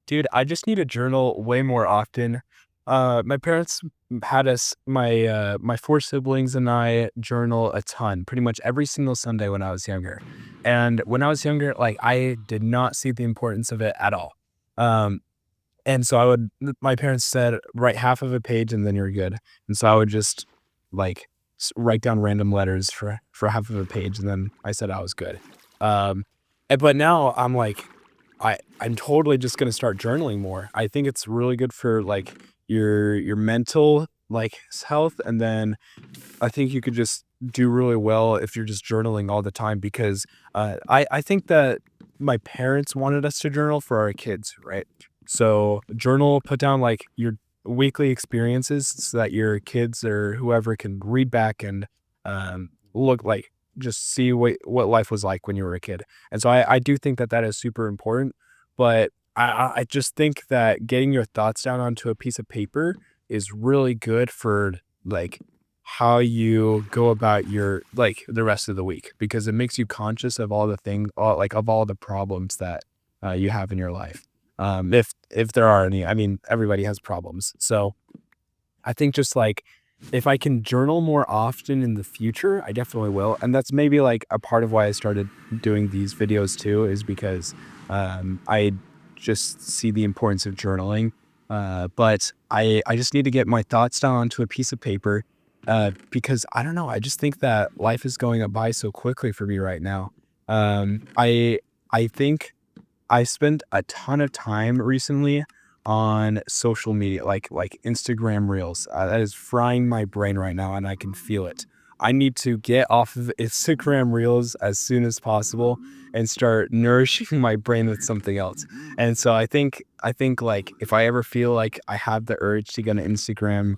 Dude, I just need to journal way more often. My parents had us my 4 siblings and I journal a ton, pretty much every single Sunday when I was younger. And when I was younger, like, I did not see the importance of it at all. Um, and so I would my parents said, "Write half of a page and then you're good." And so I would just, like, write down random letters for half of a page, and then I said I was good. Um, but now I'm like, I'm totally just gonna start journaling more. I think it's really good for, like, your mental, like, health, and then I think you could just do really well if you're just journaling all the time because, I think that my parents wanted us to journal for our kids, right? So, journal, put down, like, your weekly experiences so that your kids or whoever can read back and, look like just see what life was like when you were a kid. And so I do think that that is super important, but I just think that getting your thoughts down onto a piece of paper is really good for, like, how you go about your like, the rest of the week because it makes you conscious of all the things, all like, of all the problems that, you have in your life. If there are any, I mean, everybody has problems. So, I think just, like, if I can journal more often in the future, I definitely will, and that's maybe, like, a part of why I started doing these videos too is because, I just see the importance of journaling, but I just need to get my thoughts down onto a piece of paper, because I don't know, I just think that life is going by so quickly for me right now. I think I spent a ton of time recently on social media, like Instagram Reels. That is frying my brain right now, and I can feel it. I need to get off of Instagram Reels as soon as possible and start nourishing my brain with something else. And so I think like if I ever feel like I have the urge to get on Instagram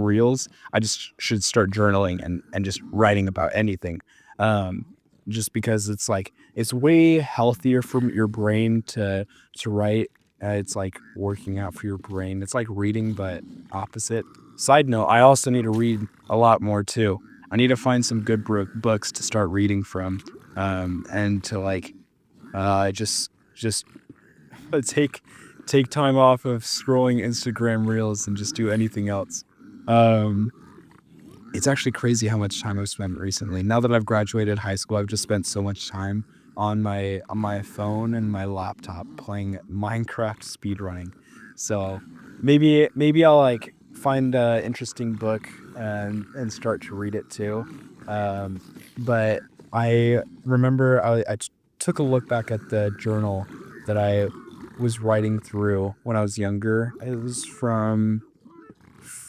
Reels, I just should start journaling and just writing about anything. Um, just because it's like it's way healthier for your brain to write. It's like working out for your brain. It's like reading, but opposite. Side note, I also need to read a lot more too. I need to find some good books to start reading from, and to like just take take time off of scrolling Instagram reels and just do anything else. Um, it's actually crazy how much time I've spent recently. Now that I've graduated high school, I've just spent so much time on my phone and my laptop playing Minecraft speedrunning. So maybe I'll like find a interesting book and start to read it too. Um, but I remember took a look back at the journal that I was writing through when I was younger. It was from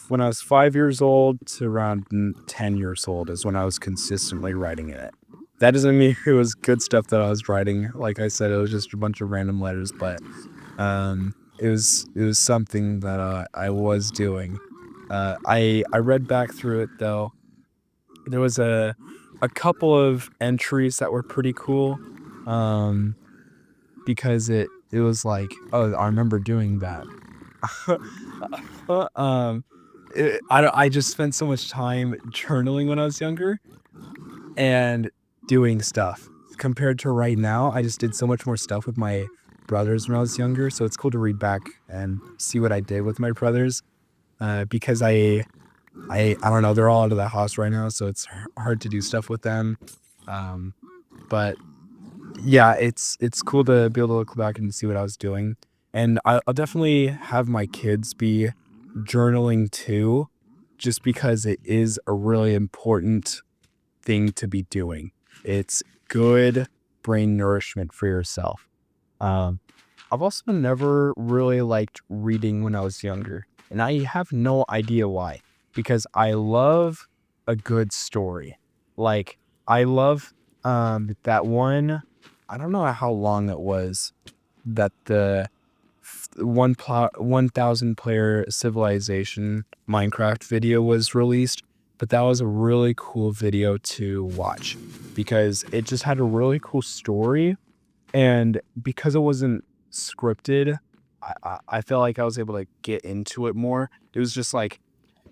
when I was 5 years old to around 10 years old is when I was consistently writing in it. That doesn't mean it was good stuff that I was writing. Like I said, it was just a bunch of random letters, but it was something that I was doing. I read back through it though. There was a couple of entries that were pretty cool, um, because it was like, oh, I remember doing that. um, I just spent so much time journaling when I was younger and doing stuff. Compared to right now, I just did so much more stuff with my brothers when I was younger, so it's cool to read back and see what I did with my brothers, because I don't know, they're all out of the house right now, so it's hard to do stuff with them, um, but yeah, it's cool to be able to look back and see what I was doing, and I'll definitely have my kids be journaling too, just because it is a really important thing to be doing. It's good brain nourishment for yourself. Um, I've also never really liked reading when I was younger, and I have no idea why, because I love a good story. Like, I love that one, I don't know how long it was that the 1,000 player civilization Minecraft video was released, but that was a really cool video to watch because it just had a really cool story, and because it wasn't scripted, I felt like I was able to get into it more. It was just like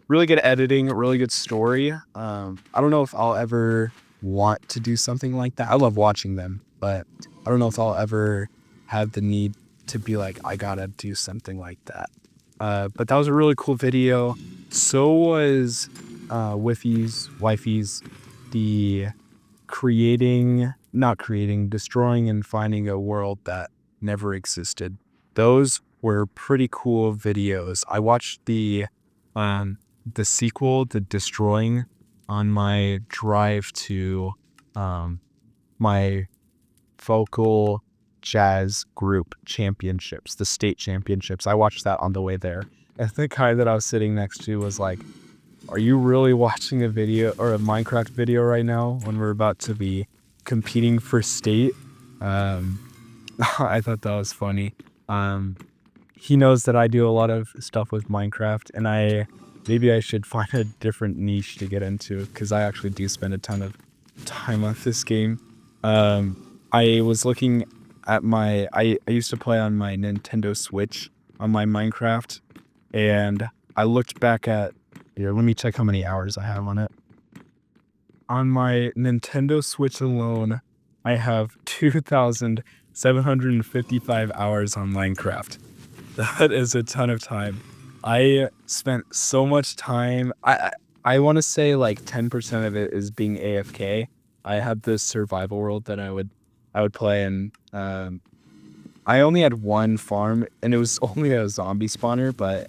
really good editing, really good story. I don't know if I'll ever want to do something like that. I love watching them, but I don't know if I'll ever have the need. to be like, I gotta do something like that. But that was a really cool video. So was Wifey's, Wifey's, the destroying and finding a world that never existed. Those were pretty cool videos. I watched the sequel, The Destroying, on my drive to my vocal jazz group championships, the state championships. I watched that on the way there. And the guy that I was sitting next to was like, are you really watching a video or a Minecraft video right now when we're about to be competing for state? I thought that was funny. He knows that I do a lot of stuff with Minecraft, and maybe I should find a different niche to get into, because I actually do spend a ton of time on this game. I was looking at I used to play on my Nintendo Switch on my Minecraft, and I looked back at, here, let me check how many hours I have on it. On my Nintendo Switch alone, I have 2,755 hours on Minecraft. That is a ton of time. I spent so much time. I want to say like 10% of it is being AFK. I had this survival world that I would play, and I only had one farm, and it was only a zombie spawner. But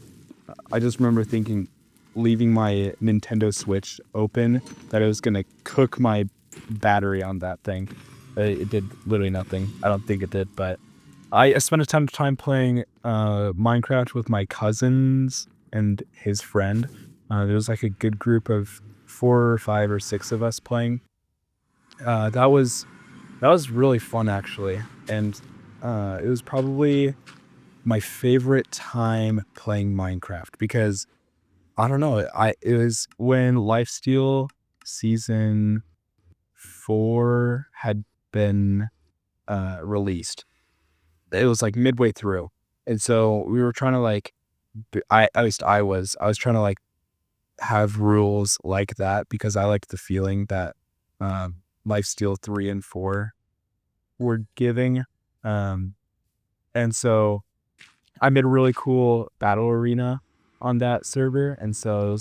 I just remember thinking, leaving my Nintendo Switch open, that it was gonna cook my battery on that thing. It did literally nothing. I don't think it did, but I spent a ton of time playing Minecraft with my cousins and his friend. There was like a good group of 4 or 5 or 6 of us playing. That was really fun, actually, and it was probably my favorite time playing Minecraft, because I don't know, it was when Lifesteal Season 4 had been released. It was like midway through, and so we were trying to like, at least I was trying to like have rules like that, because I liked the feeling that Lifesteal 3 and 4 were giving. And so I made a really cool battle arena on that server, and so it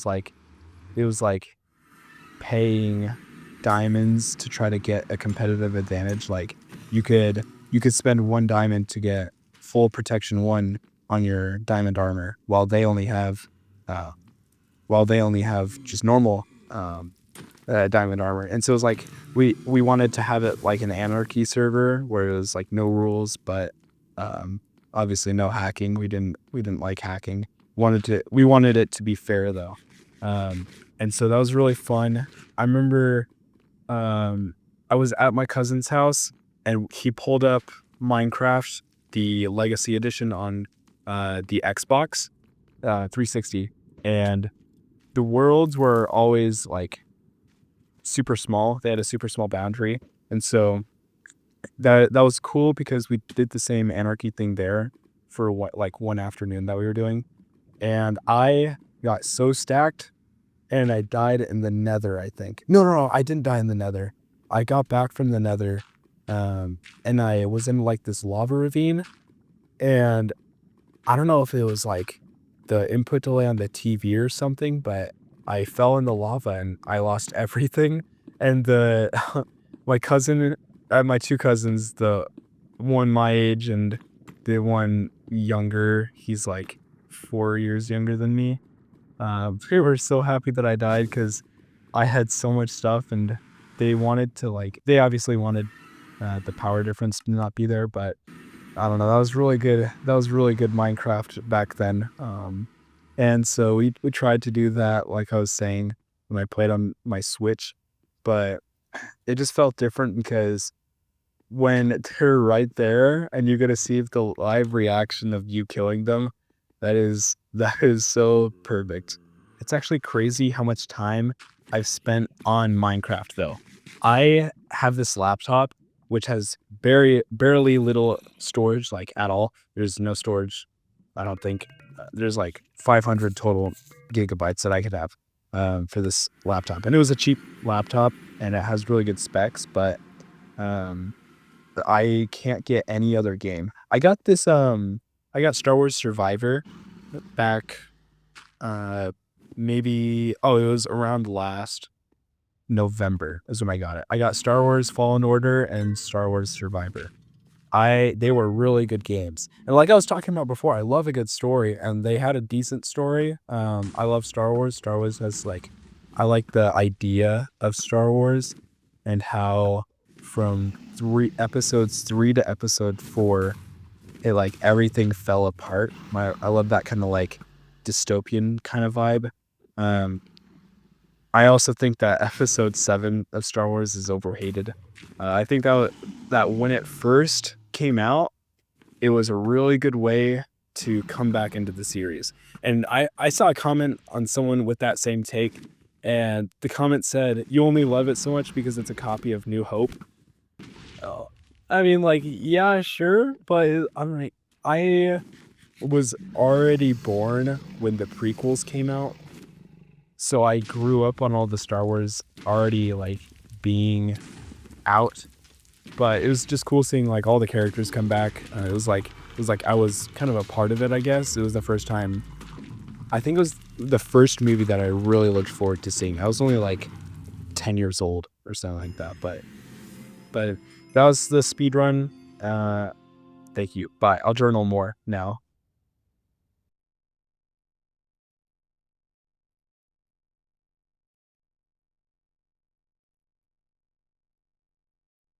was like paying diamonds to try to get a competitive advantage. Like you could spend 1 diamond to get full protection 1 on your diamond armor, while they only have just normal diamond armor. And so it was like we wanted to have it like an anarchy server where it was like no rules, but obviously no hacking. We didn't like hacking. We wanted it to be fair though. And so that was really fun. I remember I was at my cousin's house, and he pulled up Minecraft, the Legacy Edition, on the Xbox 360, and the worlds were always like super small. They had a super small boundary, and so that was cool, because we did the same anarchy thing there for like one afternoon that we were doing, and I got so stacked, and I died in the Nether. I think no, I didn't die in the Nether. I got back from the Nether, and I was in like this lava ravine, and I don't know if it was like the input delay on the TV or something, but I fell in the lava and I lost everything. And my 2 cousins, the one my age and the one younger, he's like 4 years younger than me. We were so happy that I died, because I had so much stuff, and they obviously wanted the power difference to not be there, but I don't know. That was really good. That was really good Minecraft back then. And so we tried to do that, like I was saying, when I played on my Switch, but it just felt different, because when they're right there and you get to see the live reaction of you killing them, that is so perfect. It's actually crazy how much time I've spent on Minecraft, though. I have this laptop which has barely little storage, like at all. There's no storage, I don't think. There's like 500 total gigabytes that I could have for this laptop. And it was a cheap laptop, and it has really good specs, but I can't get any other game. I got Star Wars Survivor back, uh, maybe it was around last November is when I got it. I got Star Wars Fallen Order and Star Wars Survivor. They were really good games. And like I was talking about before, I love a good story, and they had a decent story. I love Star Wars. Star Wars has I like the idea of Star Wars and how from episodes 3 to episode 4, it everything fell apart. I love that kind of dystopian kind of vibe. Um, I also think that episode 7 of Star Wars is overhated. I think that when it first came out, it was a really good way to come back into the series. And I saw a comment on someone with that same take, and the comment said, "You only love it so much because it's a copy of New Hope." Oh, I mean, yeah, sure, but I'm like, I was already born when the prequels came out, so I grew up on all the Star Wars already being out. But it was just cool seeing all the characters come back. It was like I was kind of a part of it, I guess. It was the first time. I think it was the first movie that I really looked forward to seeing. I was only 10 years old or something like that. But that was the speed run. Thank you. Bye. I'll journal more now.